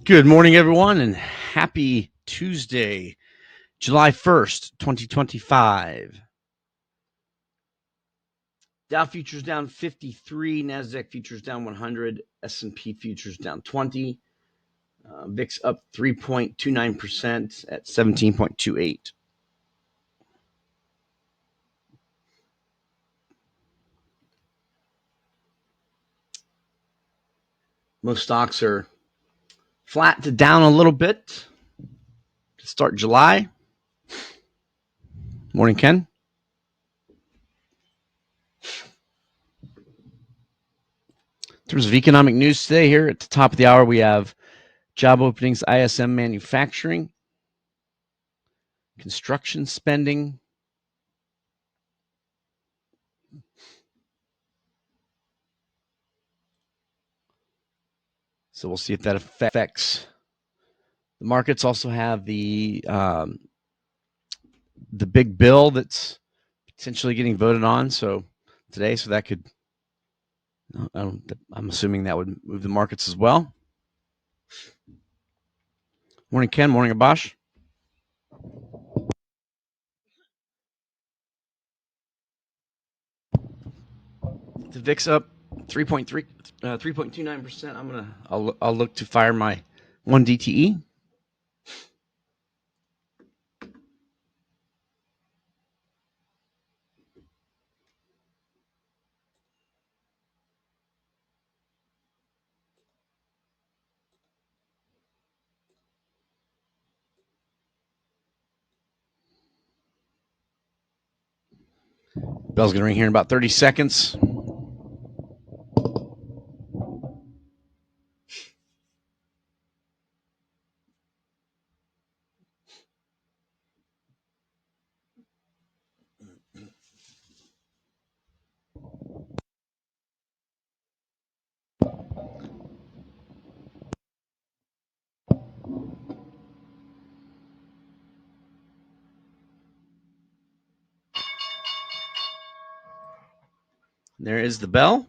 Good morning, everyone, and happy Tuesday, July 1st, 2025. Dow futures down 53, NASDAQ futures down 100, S&P futures down 20, VIX up 3.29% at 17.28. Most stocks are flat to down a little bit to start July. Morning, Ken. In terms of economic news today, here at the top of the hour, we have job openings, ISM manufacturing, construction spending, so we'll see if that affects the markets. Also have the big bill that's potentially getting voted on today, so that could, I'm assuming that would move the markets as well. Morning, Ken. Morning, Abash. The VIX up 3.29%. I'll look to fire my 1 DTE. Bell's gonna ring here in about 30 seconds. There is the bell.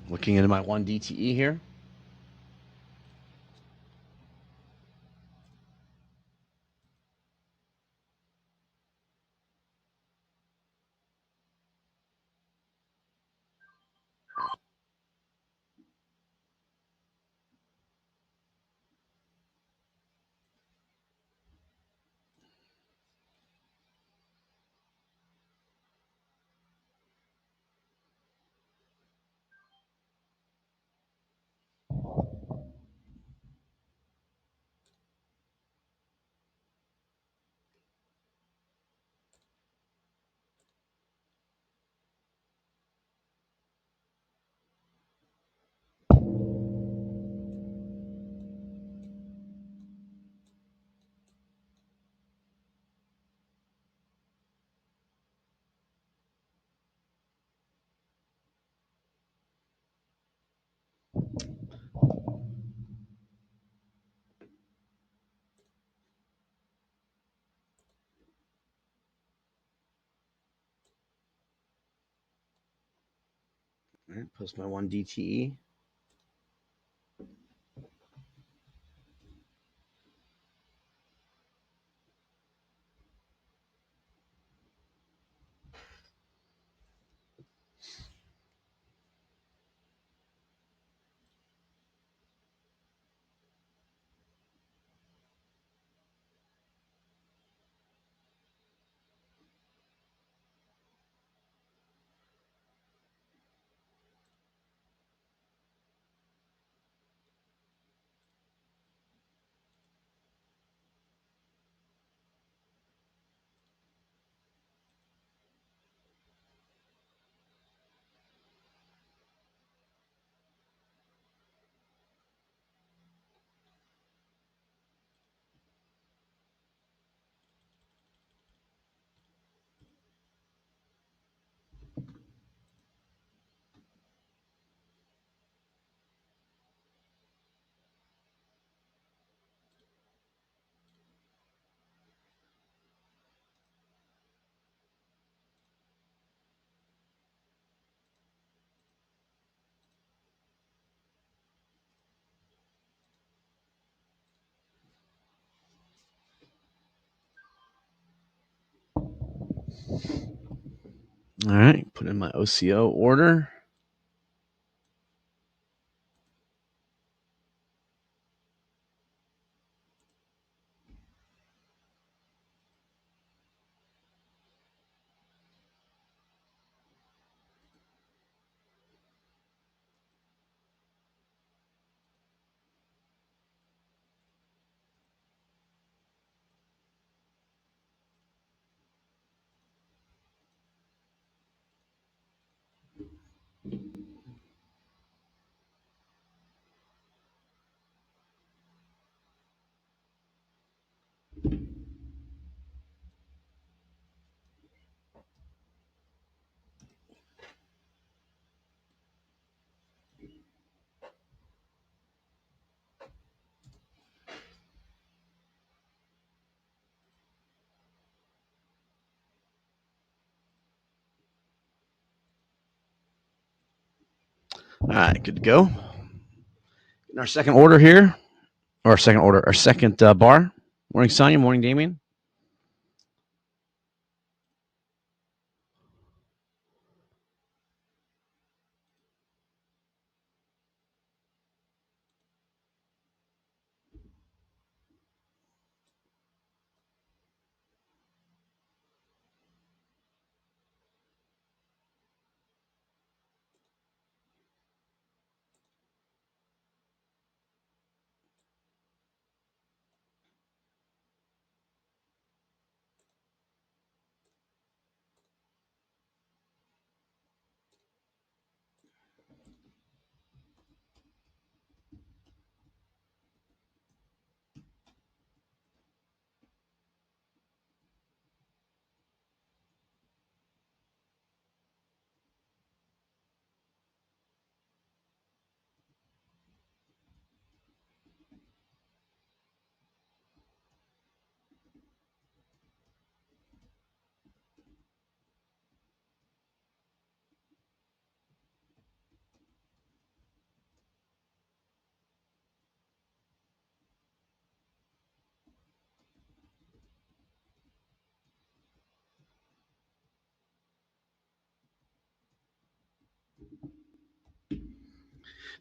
Looking into my 1 DTE here. All right, post my 1 DTE. All right, put in my OCO order. All right, good to go. In our second order here, or our second bar. Morning, Sonia. Morning, Damien.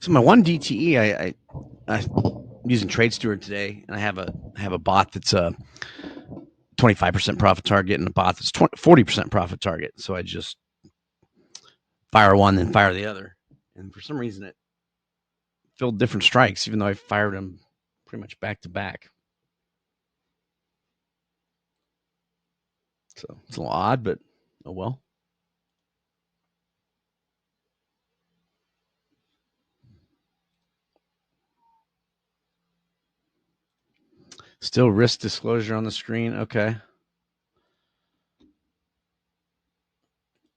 So my 1 DTE, I'm using Trade Steward today, and I have a bot that's a 25% profit target and a bot that's 40% profit target. So I just fire one, then fire the other, and for some reason it filled different strikes, even though I fired them pretty much back to back. So it's a little odd, but oh well. Still risk disclosure on the screen. Okay.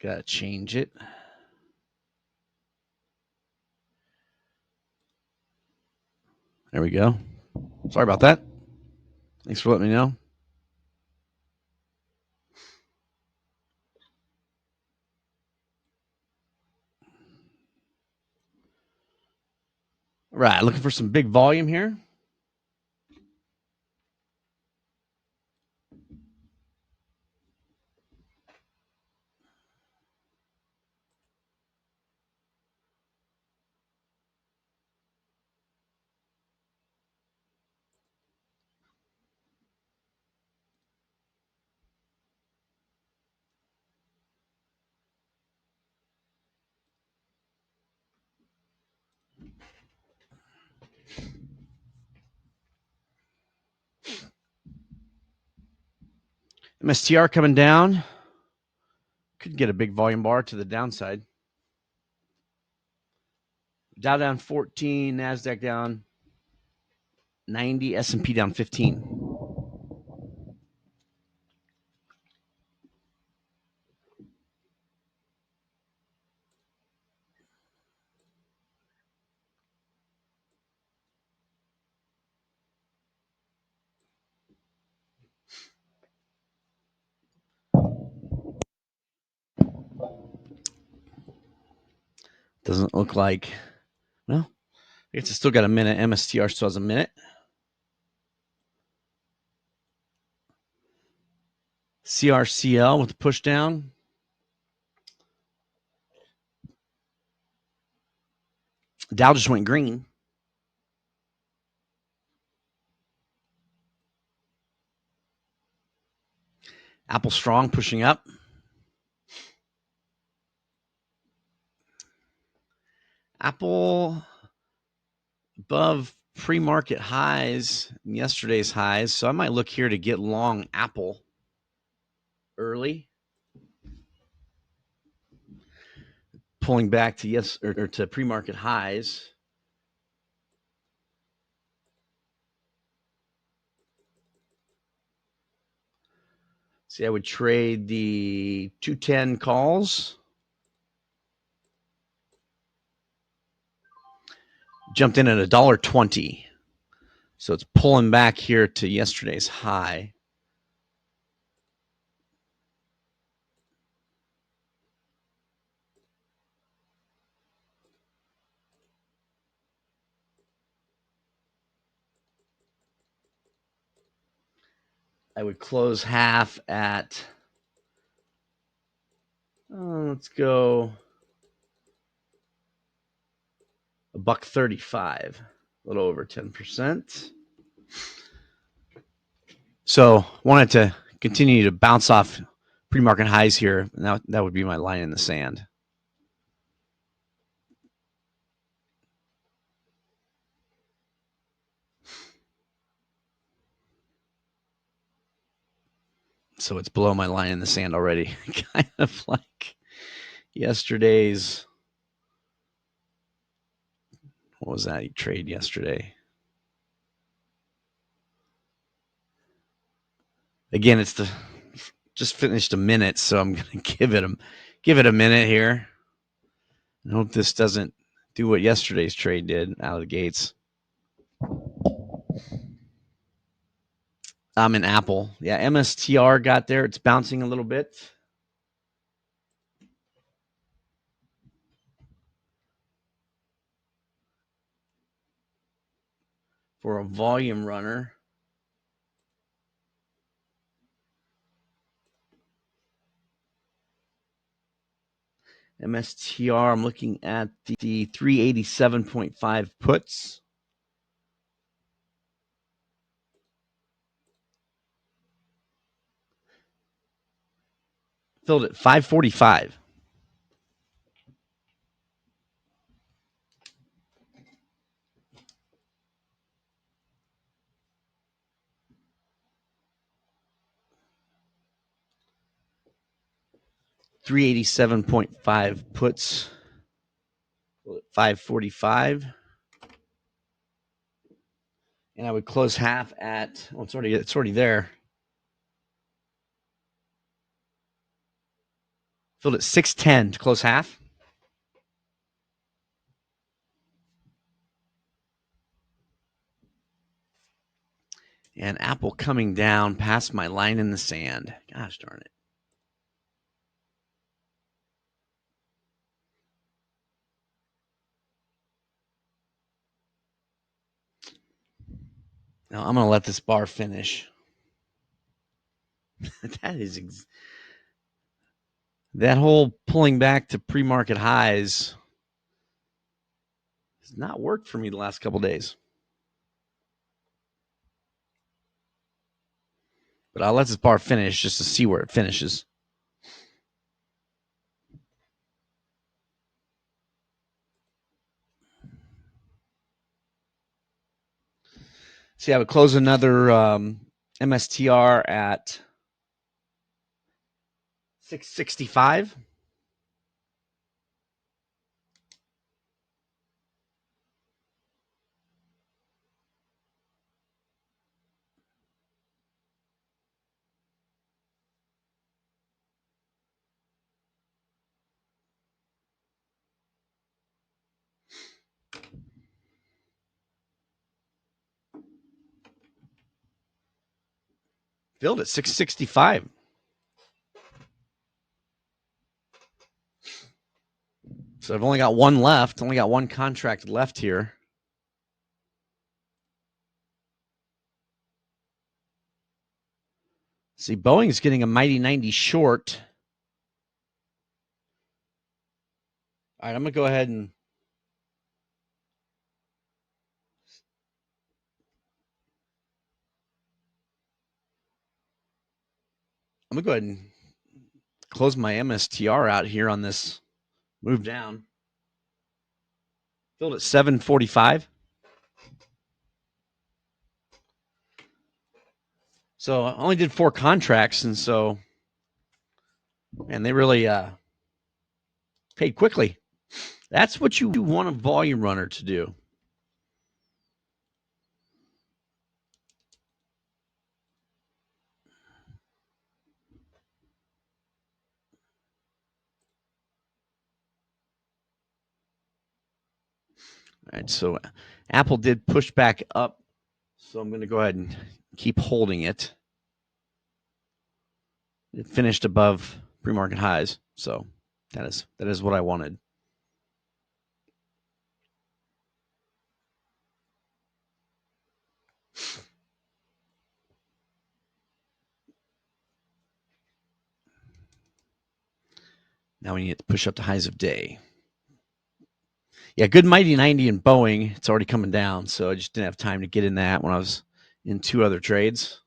Gotta change it. There we go. Sorry about that. Thanks for letting me know. Right, looking for some big volume here. MSTR coming down. Could get a big volume bar to the downside. Dow down 14, NASDAQ down 90, S&P down 15. Doesn't look like, well, I guess it's still got a minute. MSTR still has a minute. CRCL with the push down. Dow just went green. Apple strong pushing up. Apple above pre-market highs, yesterday's highs. So I might look here to get long Apple early. Pulling back to to pre-market highs. See, I would trade the 210 calls. Jumped in at $1.20. So it's pulling back here to yesterday's high. I would close half at, let's go $1.35, a little over 10%. So wanted to continue to bounce off pre-market highs here. Now that would be my line in the sand. So it's below my line in the sand already. Kind of like yesterday's, what was that trade yesterday? Again, it's the just finished a minute, so I'm gonna give it a minute here. I hope this doesn't do what yesterday's trade did out of the gates. I'm in Apple. Yeah, MSTR got there. It's bouncing a little bit. For a volume runner. MSTR, I'm looking at the 387.5 puts. Filled at 545. $387.5 puts. 545. And I would close half at, well, it's already there. Filled at 610 to close half. And Apple coming down past my line in the sand. Gosh darn it. Now I'm going to let this bar finish. That whole pulling back to pre-market highs has not worked for me the last couple days. But I'll let this bar finish just to see where it finishes. See, I would close another MSTR at 665. Filled at 665. So I've only got one left. Only got one contract left here. See, Boeing's getting a mighty 90 short. All right, I'm going to go ahead and close my MSTR out here on this move down. Filled at 745. So I only did 4 contracts, and so, man, they really paid quickly. That's what you want a volume runner to do. All right, so Apple did push back up, so I'm going to go ahead and keep holding it. It finished above pre-market highs, so that is what I wanted. Now we need to push up to highs of day. Yeah, good mighty 90 in Boeing. It's already coming down, so I just didn't have time to get in that when I was in 2 other trades.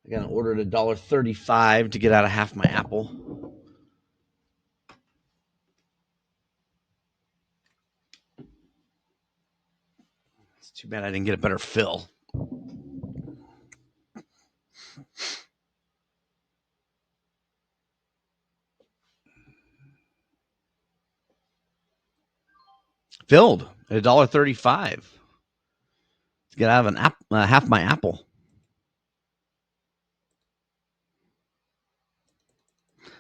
I got an order at $1.35 to get out of half my Apple. It's too bad I didn't get a better fill. Filled at $1.35 to get out of half my Apple.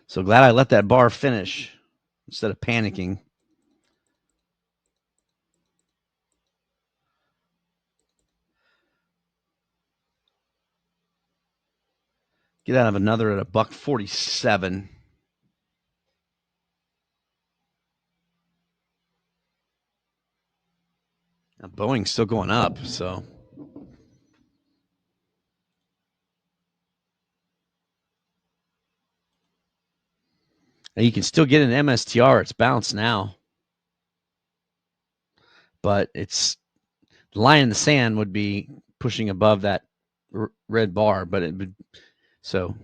So glad I let that bar finish instead of panicking. Get out of another at $1.47. Now Boeing's still going up, so and you can still get an MSTR. It's bounced now, but it's the line in the sand would be pushing above that red bar, but it would so.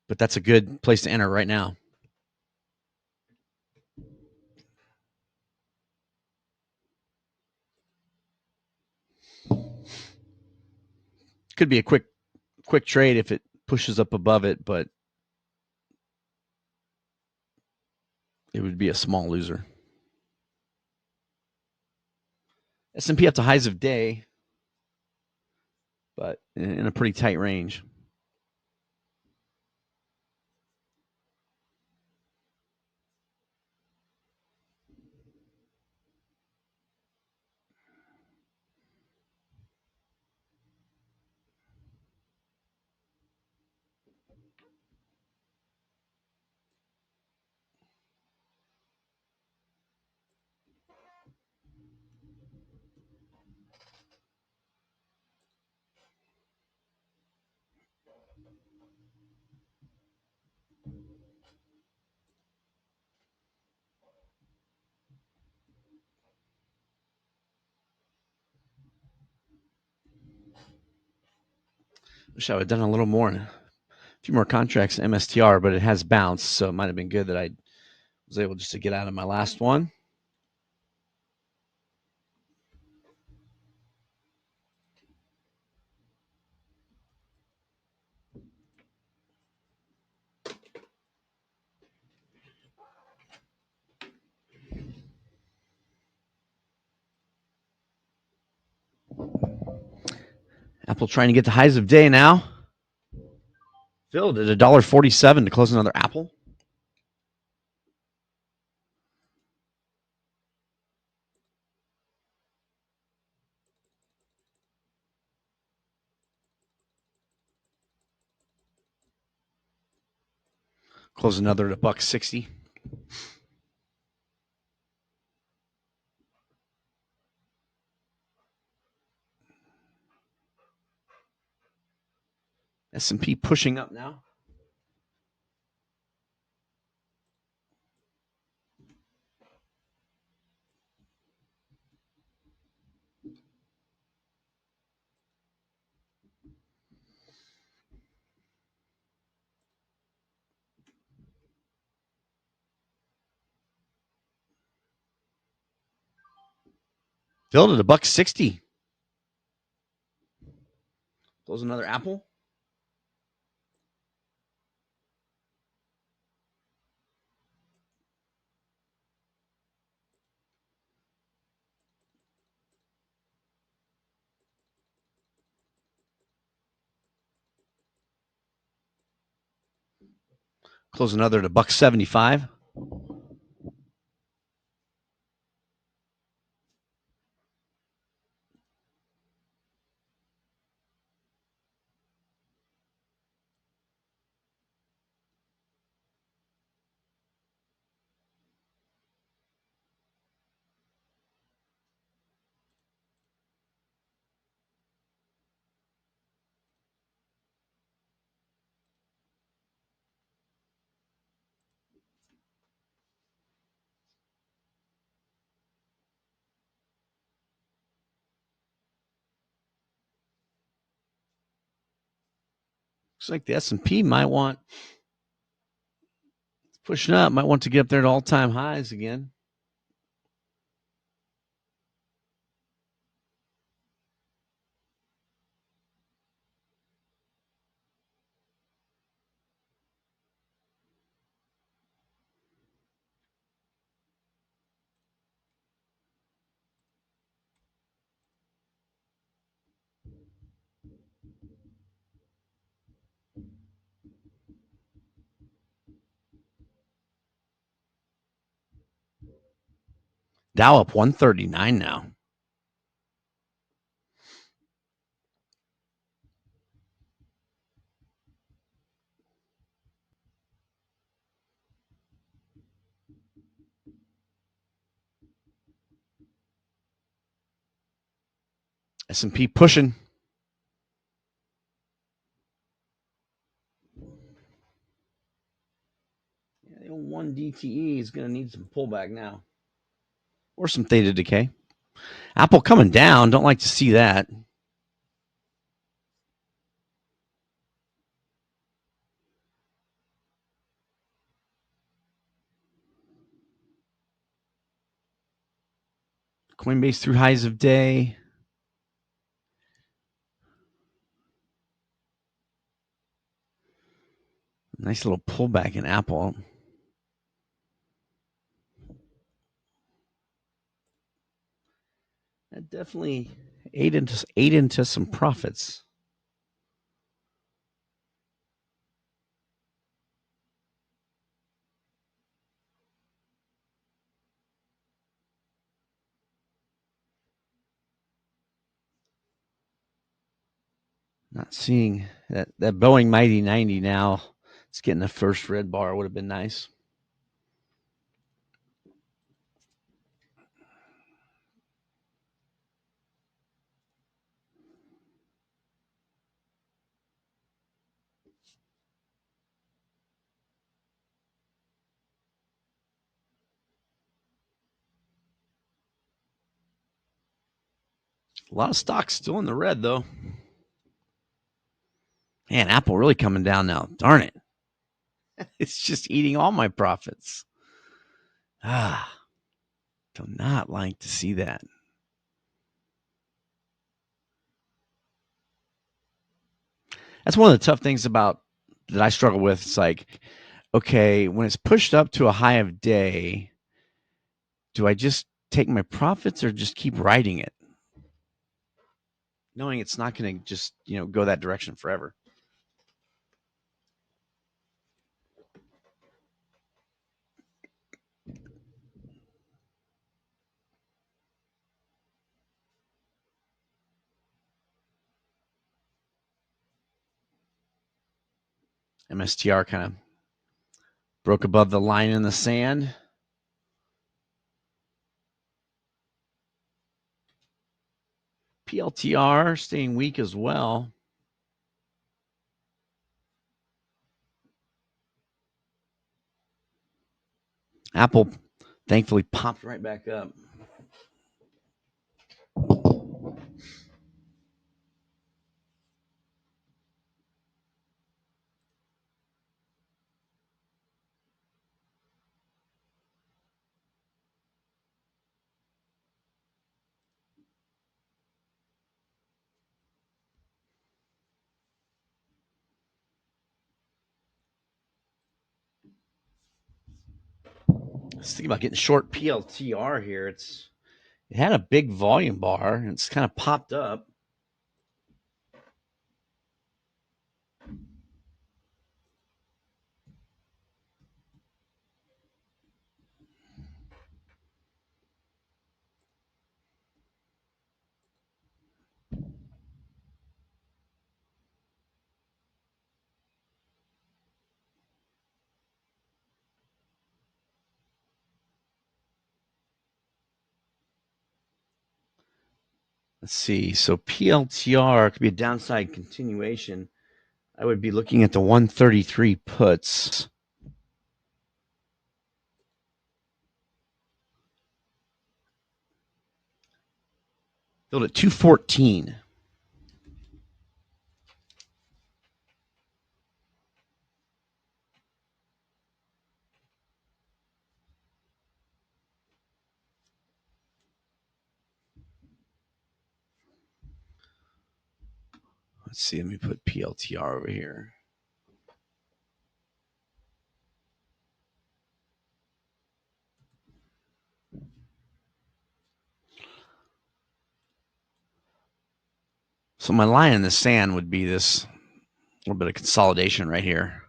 But that's a good place to enter right now. Could be a quick trade if it pushes up above it, but it would be a small loser. S&P up to highs of day, but in a pretty tight range. Wish I would have done a little more, a few more contracts in MSTR, but it has bounced, so it might have been good that I was able just to get out of my last one. Apple trying to get the highs of day now. Filled at $1.47 to close another Apple. Close another at $1.60. S&P pushing up now. Filled at $1.60. Close another Apple. Close another at $1.75. Looks like the S&P might want pushing up, might want to get up there to all-time highs again. Dow up 139 now. S&P pushing. Yeah, the old 1 DTE is going to need some pullback now. Or some theta decay. Apple coming down. Don't like to see that. Coinbase through highs of day. Nice little pullback in Apple. That definitely ate into some profits. Not seeing that Boeing Mighty 90 now. It's getting the first red bar. Would have been nice. A lot of stocks still in the red, though. Man, Apple really coming down now. Darn it. It's just eating all my profits. Ah, do not like to see that. That's one of the tough things about that I struggle with. It's like, okay, when it's pushed up to a high of day, do I just take my profits or just keep riding it, knowing it's not going to just go that direction forever? MSTR kind of broke above the line in the sand. PLTR staying weak as well. Apple thankfully popped right back up. Let's think about getting short PLTR here. It had a big volume bar and it's kind of popped up. Let's see. So PLTR could be a downside continuation. I would be looking at the 133 puts. Filled at 214. Let's see. Let me put PLTR over here. So my line in the sand would be this little bit of consolidation right here.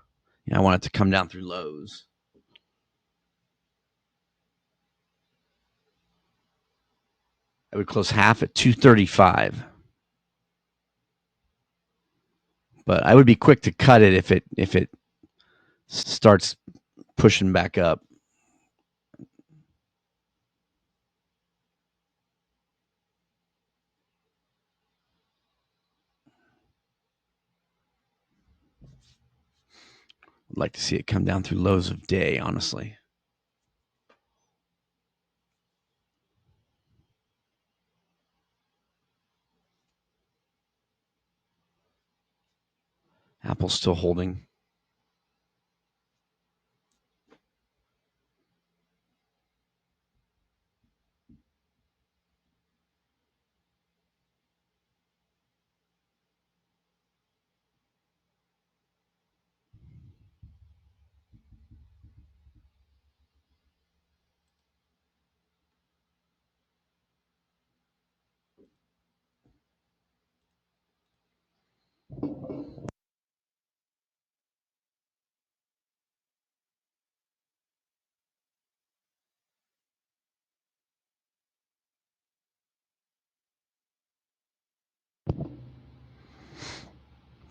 I want it to come down through lows. I would close half at 235. But I would be quick to cut it if it starts pushing back up. I'd like to see it come down through lows of day, honestly. Apple's still holding.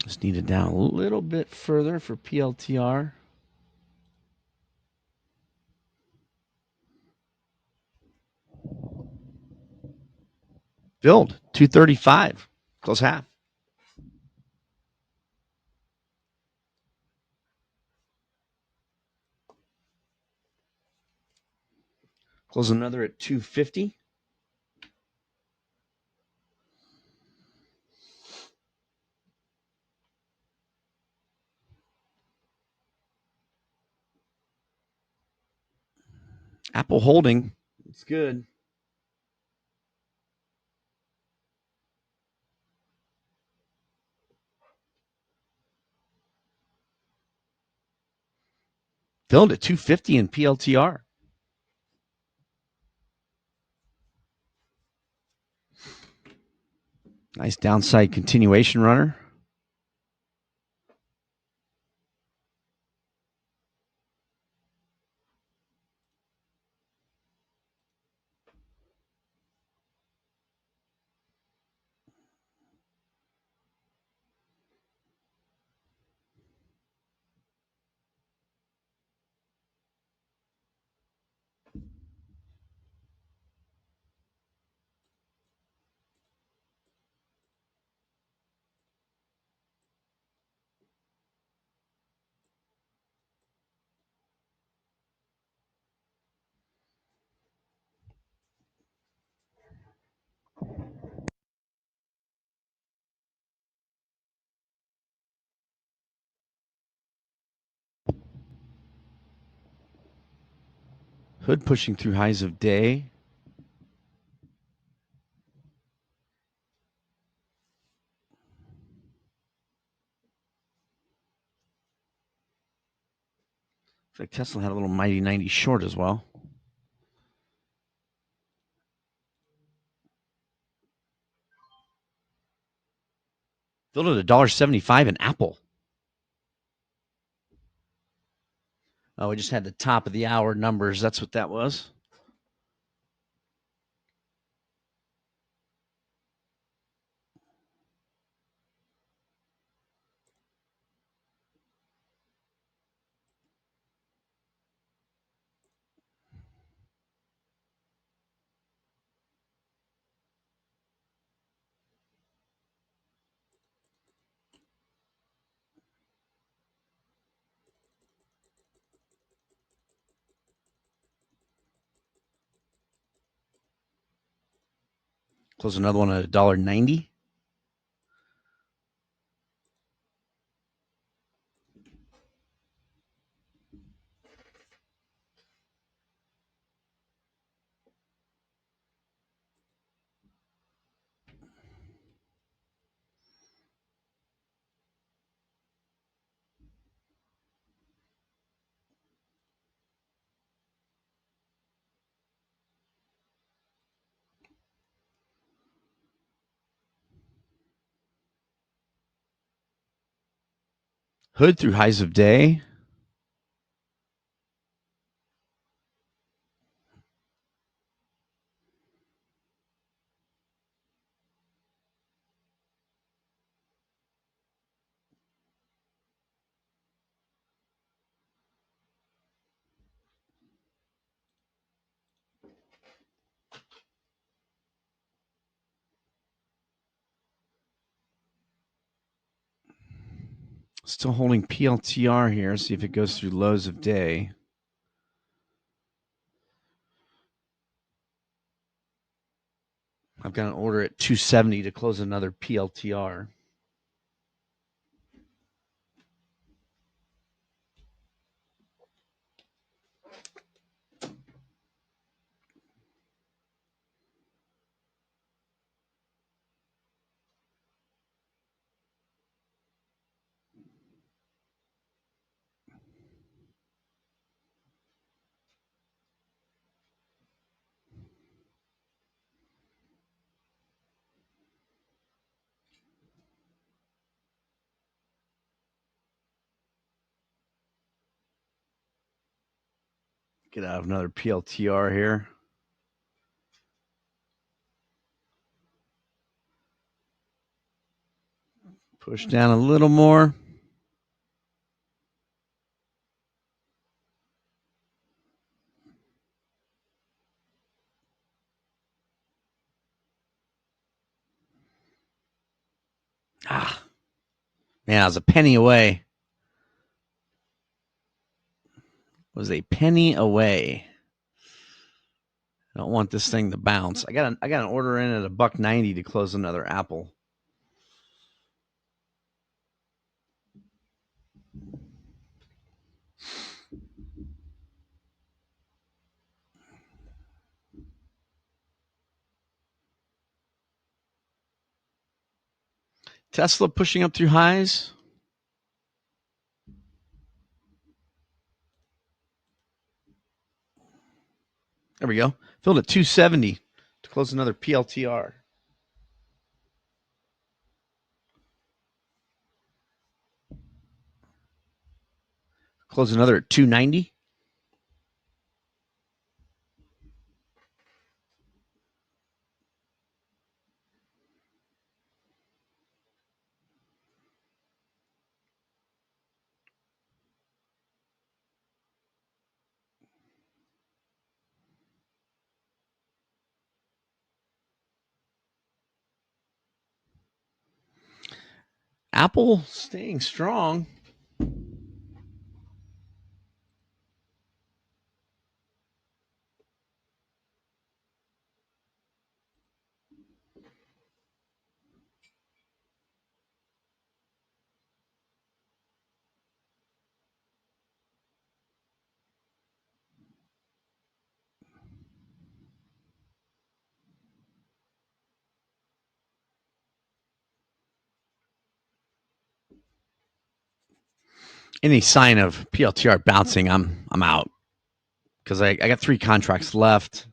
Just need it down a little bit further for PLTR. Filled 235. Close half. Close another at 250. Apple holding. It's good. Filled at 250 in PLTR. Nice downside continuation runner. Hood pushing through highs of day. Looks like Tesla had a little mighty 90 short as well. Filled at $1.75 in Apple. Oh, we just had the top of the hour numbers. That's what that was. Close another one at $1.90. Hood through highs of day. Still holding PLTR here. See if it goes through lows of day. I've got an order at 270 to close another PLTR. Get out of another PLTR here. Push down a little more. Ah, man, I was a penny away. Was a penny away. I don't want this thing to bounce. I got an order in at $1.90 to close another Apple. Tesla pushing up through highs. There we go. Filled at 270 to close another PLTR. Close another at 290. Apple staying strong. Any sign of PLTR bouncing, I'm out because I got 3 contracts left.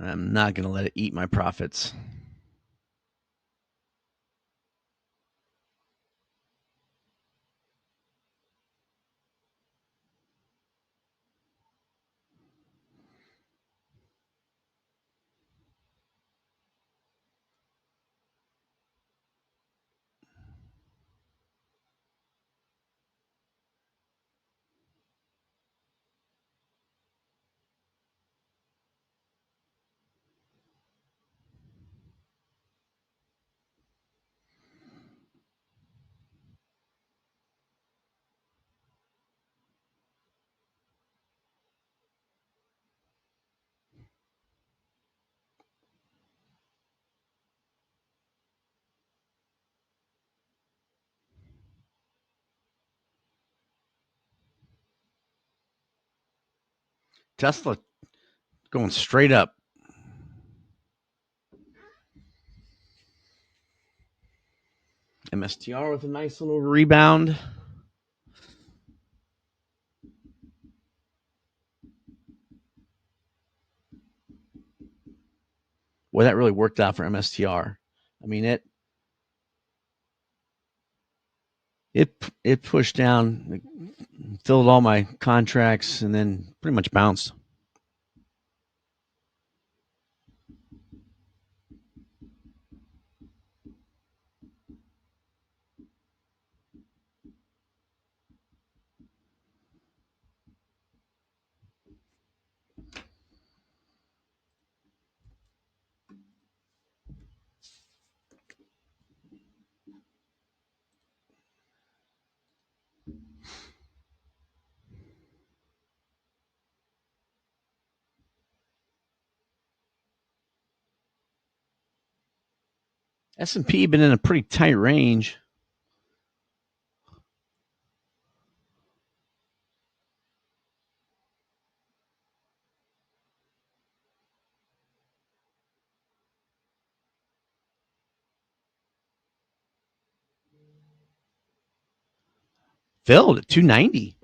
I'm not going to let it eat my profits. Tesla going straight up. MSTR with a nice little rebound. Well, that really worked out for MSTR. I mean, it pushed down, filled all my contracts, and then pretty much bounced. S&P been in a pretty tight range. Filled at 290.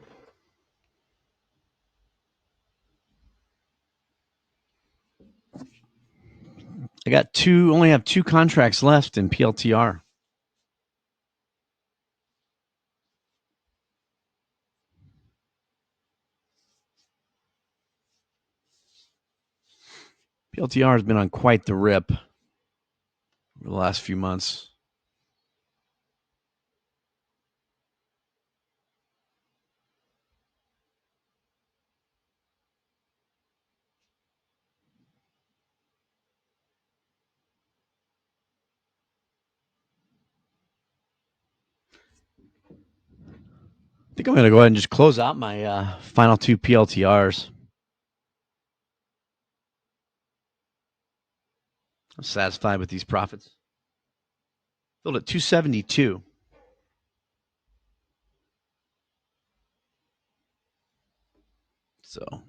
Only have 2 contracts left in PLTR. PLTR has been on quite the rip over the last few months. I think I'm going to go ahead and just close out my final 2 PLTRs. I'm satisfied with these profits. Filled at 272. So,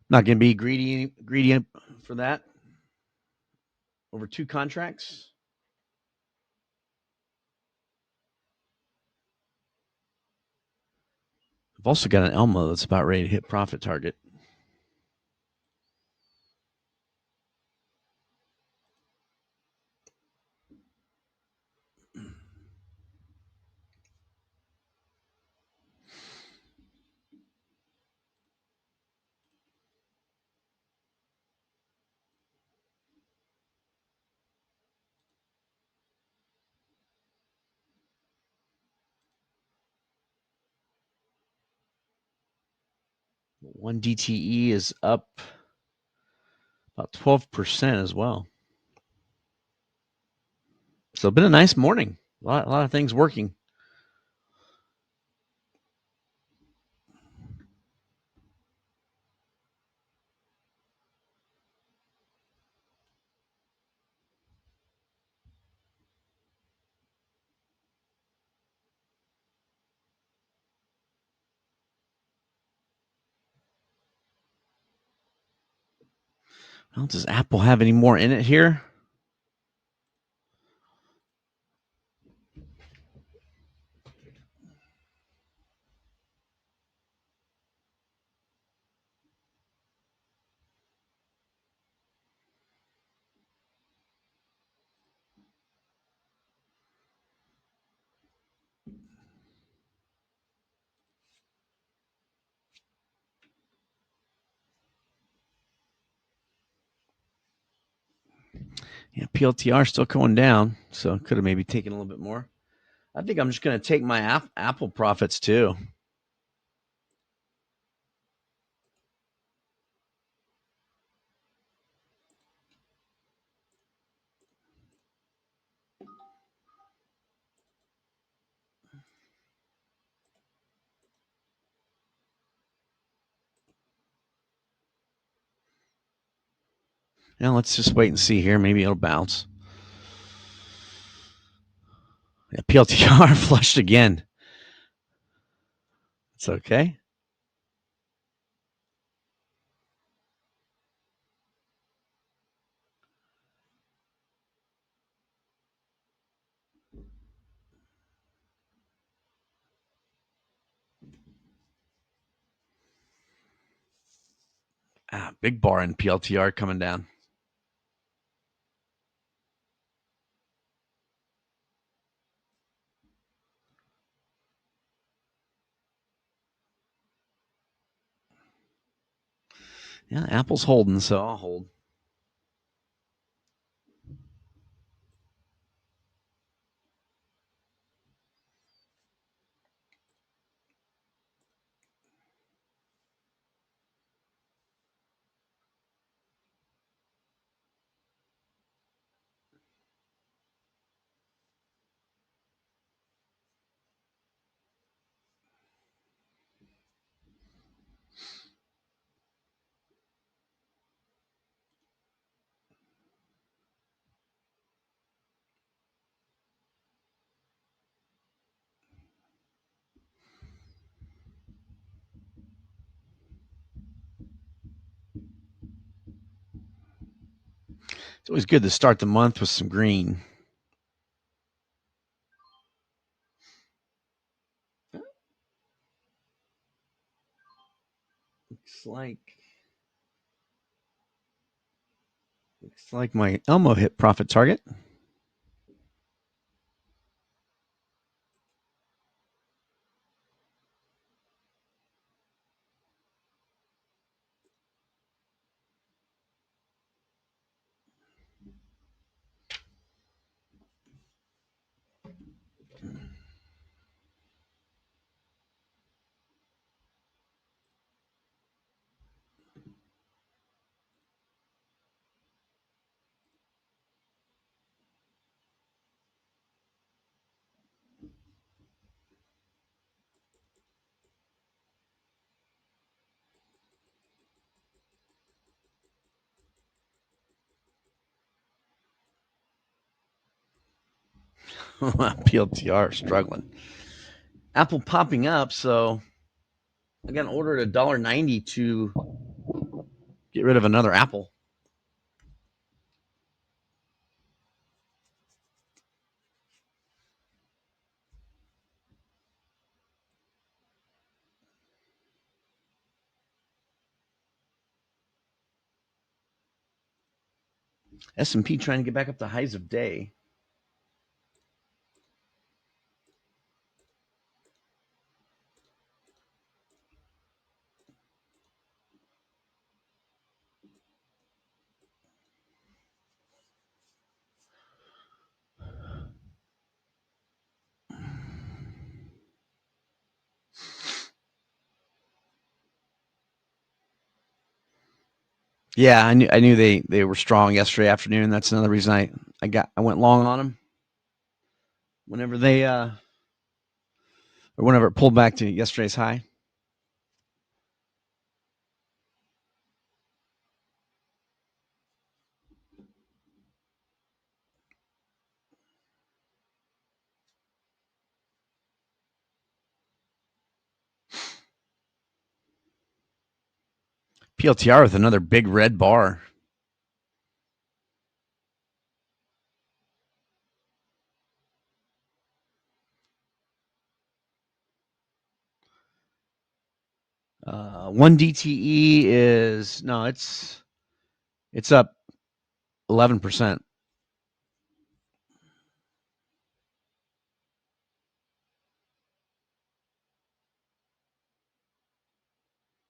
not going to be greedy for that. over 2 contracts. I've also got an Elmo that's about ready to hit profit target. One DTE is up about 12% as well. So it's been a nice morning. A lot of things working. Well, does Apple have any more in it here? Yeah, PLTR still going down, so could have maybe taken a little bit more. I think I'm just going to take my Apple profits too. Now let's just wait and see here. Maybe it'll bounce. Yeah, PLTR flushed again. It's okay. Big bar in PLTR coming down. Yeah, Apple's holding, so I'll hold. It's always good to start the month with some green. Looks like my Elmo hit profit target. PLTR struggling. Apple popping up, so I got an order at $1.90 to get rid of another Apple. S&P trying to get back up to highs of day. Yeah, I knew they were strong yesterday afternoon. That's another reason I went long on them. Whenever they or whenever it pulled back to yesterday's high. PLTR with another big red bar. One DTE is no, it's up 11%.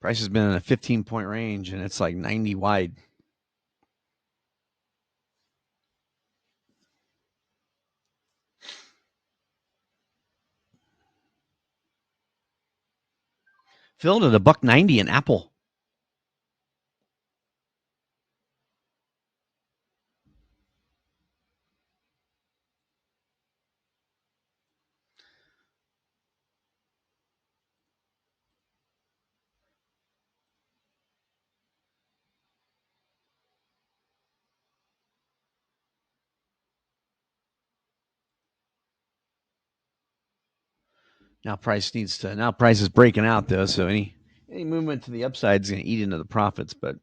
Price has been in a 15-point range, and it's like 90 wide. Filled at $1.90 in Apple. Now price is breaking out though, so any movement to the upside is going to eat into the profits. But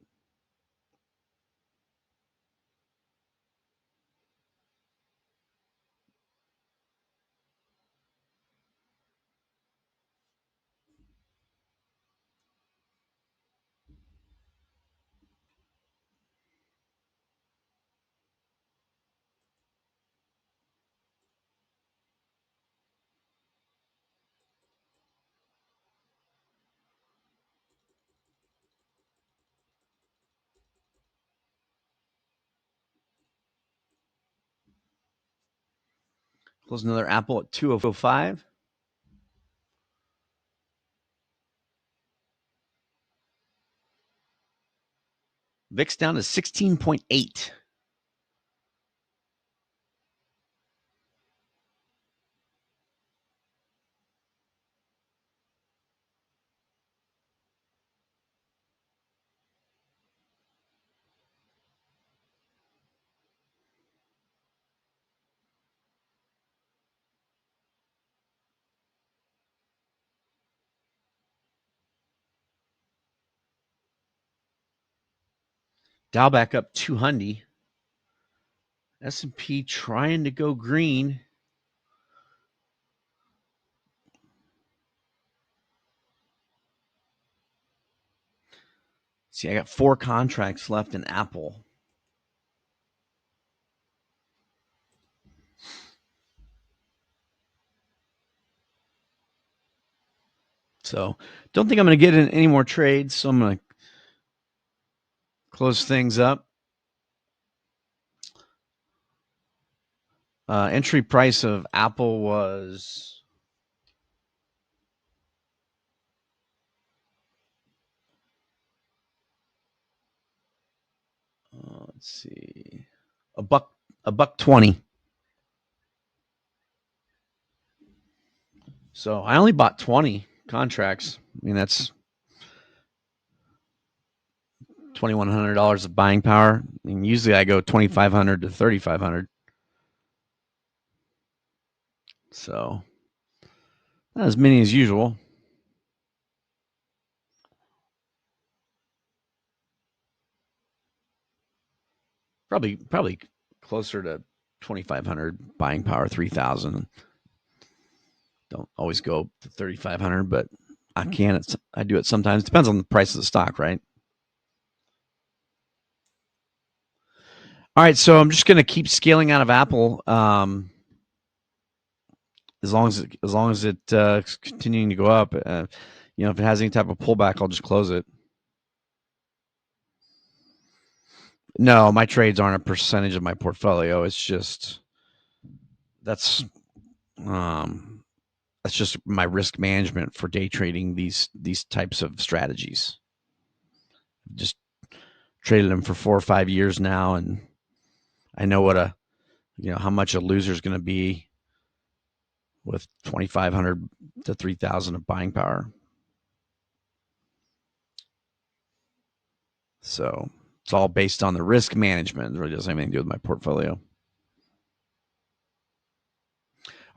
close another Apple at 205. VIX down to 16.8. Dow back up 200. S&P trying to go green. See, I got 4 contracts left in Apple. So don't think I'm going to get in any more trades. So I'm going to close things up. Entry price of Apple was let's see, $1.20. So I only bought 20 contracts. I mean, that's $2,100 of buying power. I mean, usually I go 2,500 to 3,500. So not as many as usual. Probably closer to 2,500 buying power, 3,000. Don't always go to 3,500, but I can. I do it sometimes. Depends on the price of the stock, right? All right, so I'm just going to keep scaling out of Apple. As long as it's continuing to go up, if it has any type of pullback, I'll just close it. No, my trades aren't a percentage of my portfolio. It's just that's just my risk management for day trading these types of strategies. Just traded them for 4 or 5 years now, and I know how much a loser is going to be with 2,500 to 3,000 of buying power. So it's all based on the risk management. It really doesn't have anything to do with my portfolio. All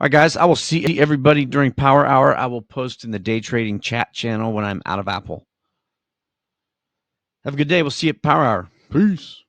right, guys, I will see everybody during Power Hour. I will post in the day trading chat channel when I'm out of Apple. Have a good day. We'll see you at Power Hour. Peace.